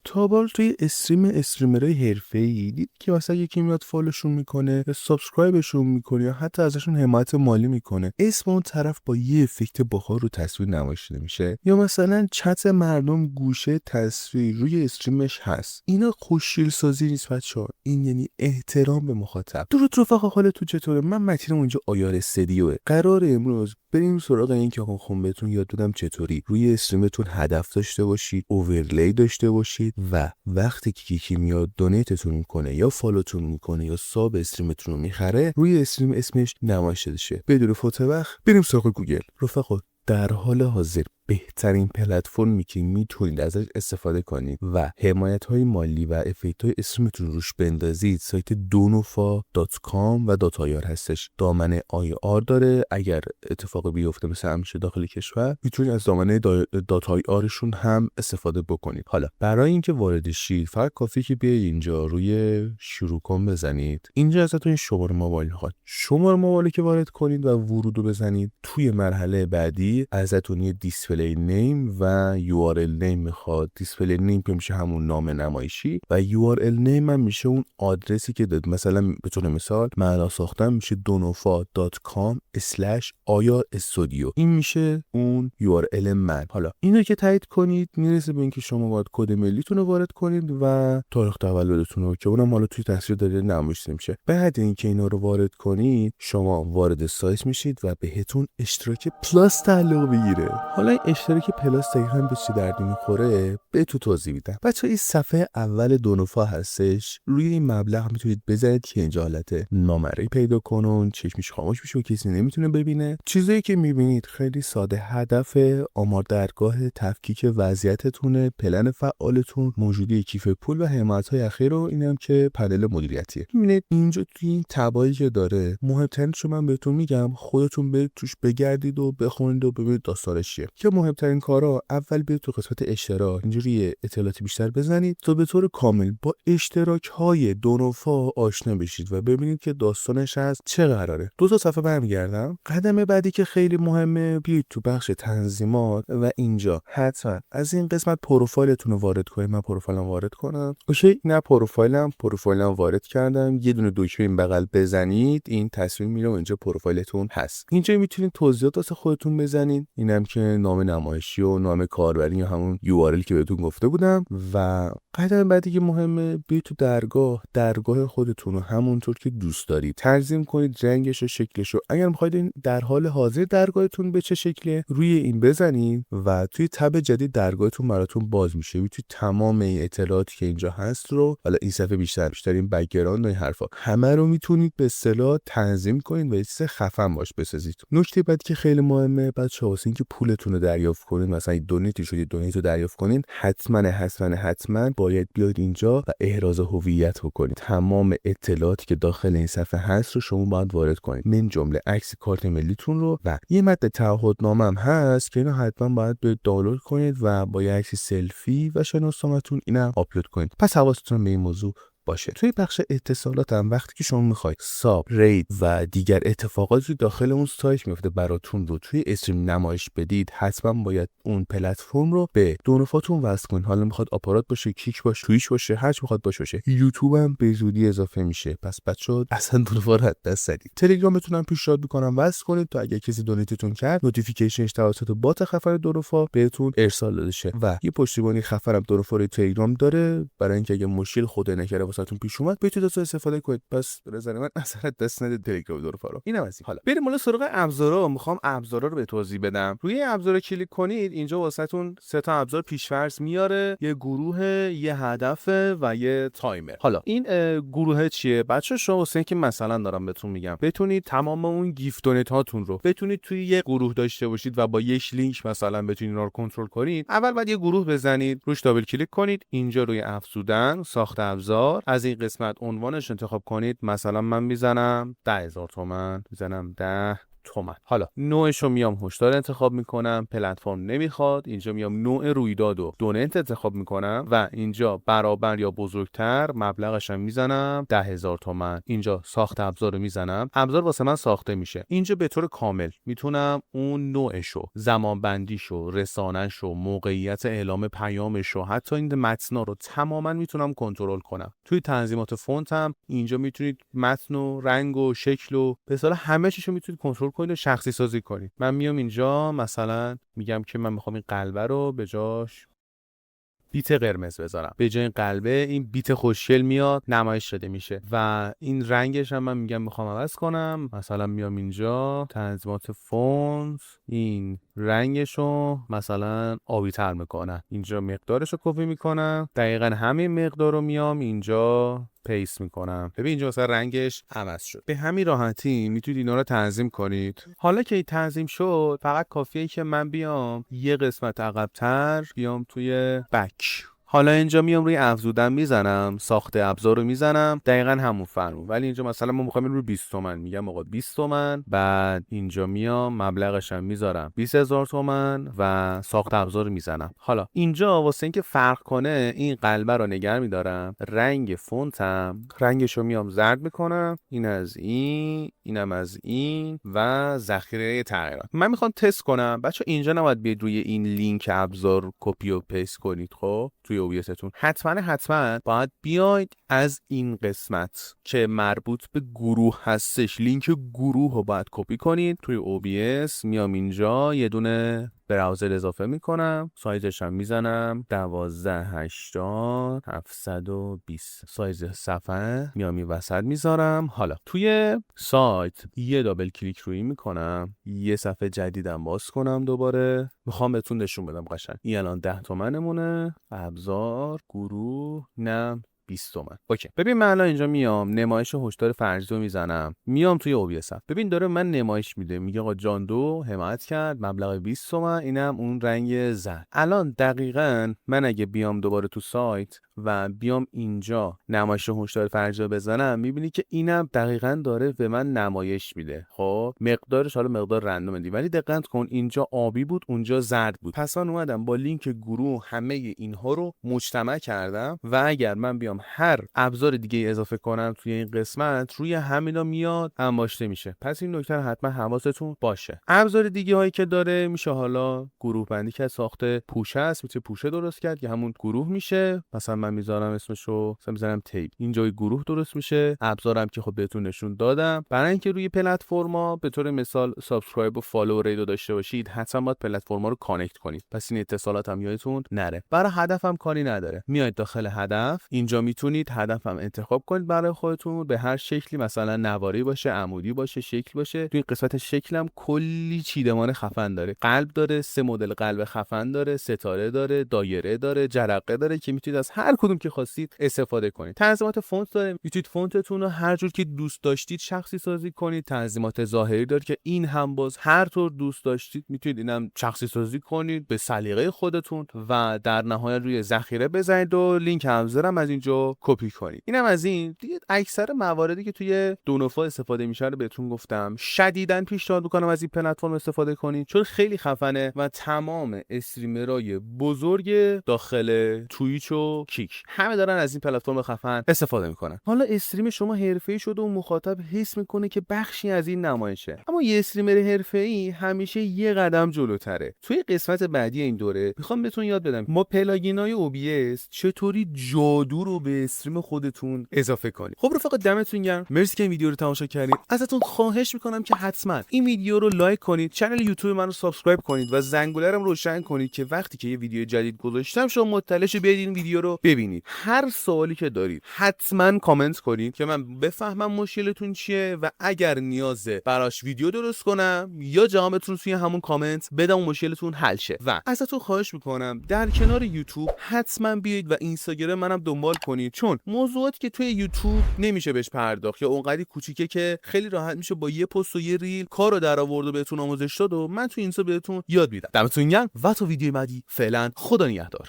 تا بار توی استریمرهای حرفه‌ای دید که مثلا یکی میاد فالوشون میکنه یا سابسکرایبشون میکنه یا حتی ازشون حمایت مالی میکنه، اسم اون طرف با یه افکت باحال رو تصویر نمایش میشه، یا مثلا چت مردم گوشه تصویر روی استریمش هست. اینا خوشگل سازی نیست بچه‌ها، این یعنی احترام به مخاطب. درود رفقا، حالتون چطوره؟ من متینم، اونجا آیار استدیوه. قرار امروز بریم سراغ این که آخون بهتون یاد بدم چطوری روی استریمتون هدف داشته باشید، اوورلی داشته باشید و وقتی که یکی میاد دونیتتون میکنه یا فالوتون میکنه یا ساب استریمتون رو میخره، روی استریم اسمش نمایش شه. بدون فوت وقت بریم سراغ گوگل. رفقا در حال حاضر بهترین پلتفرمی که میتونید ازش استفاده کنید و حمایت‌های مالی و افکت‌های استریمتون روش بندازید سایت donofa.com و داتایار هستش. دامنه IR داره، اگر اتفاقی بیفته مثل همیشه داخل کشور میتونید از دامنه داتایارشون هم استفاده بکنید. حالا برای اینکه وارد شید فقط کافیه که بیاید اینجا روی شروع کن بزنید. اینجا ازتون شماره موبایل میخواد. شماره موبایلی که وارد کنید و ورودو بزنید، توی مرحله بعدی ازتون یه دیسپلی نیم و URL نیم میخواد. دیسپلی نیم که میشه همون نام نمایشی و URL نیم هم میشه اون آدرسی که داد. مثلا به طور مثال من ساختم میشه donofa.com/ayastudio. این میشه اون URL من. حالا اینو که تایید کنید میرسه به اینکه شما باید کد ملیتون رو وارد کنید و تاریخ تولدتون رو که اونم حالا توی تصویر داره نمایش نمیشه. بعد اینکه اینا رو وارد کنید شما وارد سایت میشید و بهتون اشتراک پلاس تعلق بگیره. حالا اشتراک پلاس دقیقاً به چه دردی میخوره به تو توضیح میدم. بچه‌ها این صفحه اول دونوفا هستش، روی این مبلغ میتونید بزنید که اینجا حالت نامرئی پیدا کنون، چشمش خاموش میشه و کسی نمیتونه ببینه. چیزایی که میبینید خیلی ساده، هدف آمار درگاه تفکیک وضعیتتونه، پلن فعالتون، موجودی کیف پول و حمایت‌های اخیر و اینم که پنل مدیریتیه. میبینید اینجا توی این تبایی که داره مهمترینش رو من بهتون میگم، خودتون برید توش بگردید و بخونید و ببینید داستانش چیه. که مهمترین کارا اول بیاید تو قسمت اشتراک اینجوری اطلاعات بیشتر بزنید تا به طور کامل با اشتراک‌های دونوفا آشنا بشید و ببینید که داستانش از چه قراره. دو تا صفحه برمیگردم. قدم بعدی که خیلی مهمه، بیاید تو بخش تنظیمات و اینجا حتما از این قسمت پروفایلتون رو وارد کنید. من پروفایلم وارد کنم. اوکی، نه پروفایلم وارد کردم. یه دونه دکمه این بغل بزنید، این تصویر میره و اینجا پروفایلتون هست. اینجا میتونید توضیحات واسه خودتون بزنید. اینم که نام نمایشی و نام کاربری یا همون URL که بهتون گفته بودم. و قدم بعدی که مهمه، بیاید تو درگاه خودتون رو همونطور که دوست دارید تنظیم کنید، رنگش و شکلش رو. اگر می‌خواید این در حال حاضر درگاهتون به چه شکله، روی این بزنید و توی تب جدید درگاهتون براتون باز میشه. میتونید تمام این اطلاعاتی که اینجا هست رو، حالا این صفحه بیشتر این بک‌گراند و این حرفا، همه رو میتونید به اصطلاح تنظیم کنید و یه چیز خفن باش بسازید. نکته بعدی که خیلی مهمه بچه‌ها، واسه اینکه پولتون رو دریافت کنید، مثلا دونیتی شد دونیت رو دریافت کنید، حتما باید بیاید اینجا و احراز هویت بکنید. تمام اطلاعاتی که داخل این صفحه هست رو شما باید وارد کنید، من جمله عکس کارت ملیتون رو و یه متن تعهدنامه هم هست که اینو حتما باید به دانلود کنید و با یه عکس سلفی و شناسنامه‌تون اینم آپلود کنید. پس حواستون به این موضوع باشه. توی بخش اتصالات هم وقتی که شما میخواید ساب، رید و دیگر اتفاقاتی داخل اون سایت میفته براتون رو توی استریم نمایش بدید، حتما باید اون پلتفرم رو به دونوفاتون وصل کنید. حالا میخواد آپارات باشه، کیک باشه، تویش باشه، هر چی میخواد باشه. یوتیوب هم به زودی اضافه میشه. پس بچه‌ها اصلا دونوفا رو دست ندید. تلگرامتون هم پیشنهاد میکنم وصل کنید تا اگه کسی دونیتتون کرد نوتیفیکیشنش توسط بات خفن دونوفا بهتون ارسال داده شه. و یه پشتیبانی خفنم دونوفا رو تلگرام داره برای اینکه اگه مشکل خود نکره واسهتون پیش اومد بتونید از استفاده کنید. پس به نظر من اصلا دست ندید تلگرام دونوفا رو. اینم از این. حالا بریم مال سراغ ابزارا. میخوام ابزارا رو به توضیح بدم. روی ابزارا کلیک کنید، اینجا واسهتون سه تا ابزار پیش‌فرض میاره، یه گروه، یه هدف و یه تایمر. حالا این گروه چیه بچه‌ها؟ شما واسه اینکه مثلا دارم بهتون میگم بتونید تمام اون گیفت دونیت هاتون رو بتونید توی یه گروه داشته باشید و با یک لینک مثلا بتونید اینا رو کنترل کنید، اول باید یه گروه بزنید، روش دابل کلیک کنید، اینجا روی افزودن، ساخت ابزار، از این قسمت عنوانش انتخاب کنید. مثلا من میزنم 10,000 تومان، میزنم 10 تومن. حالا نوعشو میام هشدار انتخاب میکنم، پلتفرم نمیخواد، اینجا میام نوع رویدادو دونت انتخاب میکنم و اینجا برابر یا بزرگتر مبلغش هم میزنم 10,000 تومان. اینجا ساخت ابزار رو میزنم، ابزار واسه من ساخته میشه. اینجا به طور کامل میتونم اون نوعشو، زمان بندیشو، رسانه‌شو، موقعیت اعلام پیامشو، حتی این متنا رو تماما میتونم کنترل کنم. توی تنظیمات فونت هم اینجا میتونید متن و رنگ و شکل و به اصطلاح همه چیشو میتونید کنترل کنید و شخصی سازی کنید. من میام اینجا مثلا میگم که من میخوام این قلبه رو به جاش بیت قرمز بذارم، به جای این قلبه این بیت خوشگل میاد نمایش داده میشه و این رنگش هم من میگم میخوام عوض کنم. مثلا میام اینجا تنظیمات فونت، این رنگشو مثلا آبی تر میکنم، اینجا مقدارشو کپی میکنم، دقیقاً همین مقدار رو میام اینجا پیست میکنم. ببین اینجا مثلا رنگش عوض شد. به همین راحتی میتونید اینا رو تنظیم کنید. حالا که این تنظیم شد فقط کافیه که من بیام یه قسمت عقب‌تر بیام توی بک. حالا اینجا میام روی افزودن میزنم، ساخت ابزار رو میزنم، دقیقاً همون فرمون. ولی اینجا مثلا ما میخوایم رو 20 تومن، میگم آقا 20 تومن، بعد اینجا میام مبلغش هم میذارم 20,000 تومن و ساخت ابزار رو میزنم. حالا اینجا واسه اینکه فرق کنه این قلبه رو نگه میدارم، رنگ فونتم رنگشو میام زرد میکنم، این از این، اینم از این و ذخیره تغییرات. من میخوام تست کنم. بچا اینجا نباید بیاید روی این لینک ابزار کپی و پیست کنید. خب توی اوبیستون حتما باید بیاید از این قسمت که مربوط به گروه هستش، لینک گروه رو باید کپی کنید. توی OBS میام اینجا یه دونه براوزر اضافه میکنم، سایزش هم میزنم 1280 720 سایز صفحه، میام این وسط میذارم. حالا توی سایت یه دابل کلیک روی میکنم، یه صفحه جدیدم باز کنم، دوباره میخوام بهتون نشون بدم قشنگ این الان 10 تومنمونه، ابزار گروه نم 20 تومن. اوکی ببین من الان اینجا میام نمایش هشدار فرضی رو میزنم، میام توی OBS ببین داره من نمایش میده، میگه آقا جان دو حمایت کرد مبلغ 20 تومن، اینم اون رنگ زرد. الان دقیقاً من اگه بیام دوباره تو سایت و بیام اینجا نمایش هشدار فرضی رو بزنم، میبینی که اینم دقیقاً داره به من نمایش میده. خب مقدارش حالا مقدار رندوم دی، ولی دقت کن اینجا آبی بود اونجا زرد بود. پس من اومدم با لینک گروه همه اینها رو مجتمع کردم و اگر من بیام هر ابزار دیگه اضافه کنم توی این قسمت روی همینا میاد انباشته میشه. پس این نکته حتما حواستون باشه. ابزار دیگه هایی که داره میشه حالا گروه بندی که ساخته پوشه است، میتونه پوشه درست کرد که همون گروه میشه. مثلا من میذارم اسمشو مثلا میذارم تیپ، اینجا گروه درست میشه. ابزارم که خب بهتون نشون دادم. برای اینکه روی پلتفرما به طور مثال سابسکرایب و فالو ریدو داشته باشید حتما باید پلتفرما رو کانکت کنید. پس این اتصالات هم یادتون نره. برای هدفم کاری نداره، میاید داخل هدف، اینجا میتونید هدفم انتخاب کنید برای خودتون به هر شکلی، مثلا نواری باشه، عمودی باشه، شکل باشه. توی قسمت شکلم کلی چیدمان خفن داره، قلب داره، 3 مدل قلب خفن داره، ستاره داره، دایره داره، جرقه داره که میتونید از هر کدوم که خواستید استفاده کنید. تنظیمات فونت داره، میتونید فونتتون رو هر جور که دوست داشتید شخصی سازی کنید. تنظیمات ظاهری داره که این هم باز هر طور دوست داشتید میتونید اینم شخصی سازی کنید به سلیقه خودتون و در نهایت روی ذخیره بزنید و لینک ابزارم از اینجا کپی کنید. اینم از این دیگه. اکثر مواردی که توی دونوفا استفاده میشه رو بهتون گفتم. شدیداً پیشنهاد میکنم از این پلتفرم استفاده کنید چون خیلی خفنه و تمام استریمرای بزرگ داخل توییچ و کیک همه دارن از این پلتفرم خفن استفاده میکنن. حالا استریم شما حرفه‌ای شده و مخاطب حس میکنه که بخشی از این نمایشه، اما یه استریمر حرفه‌ای همیشه یه قدم جلوتره. توی قسمت بعدی این دوره میخوام بهتون یاد بدم ما پلاگینای OBS چطوری جادو رو به استریم خودتون اضافه کنید. خب رفقا دمتون گرم، مرسی که این ویدیو رو تماشا کردید. ازتون خواهش میکنم که حتما این ویدیو رو لایک کنید، کانال یوتیوب منو سابسکرایب کنید و زنگوله رو روشن کنید که وقتی که یه ویدیو جدید گذاشتم شما مطلع شید بیاید این ویدیو رو ببینید. هر سوالی که دارید حتما کامنت کنید که من بفهمم مشکلتون چیه و اگر نیازه براش ویدیو درست کنم یا جوابتون توی همون کامنت بدم مشکلتون حل شه. و ازتون خواهش میکنم در کنار یوتیوب حتما بیاید و اینستاگرام منم دنبال کنید چون موضوعاتی که توی یوتیوب نمیشه بهش پرداخت یا اونقدی کوچیکه که خیلی راحت میشه با یه پست و یه ریل کارو در آورد و بهتون آموزش داد و من توی اینستا بهتون یاد میدم. دمتون گرم و تا ویدیو بعدی فعلا خدا نگهدار.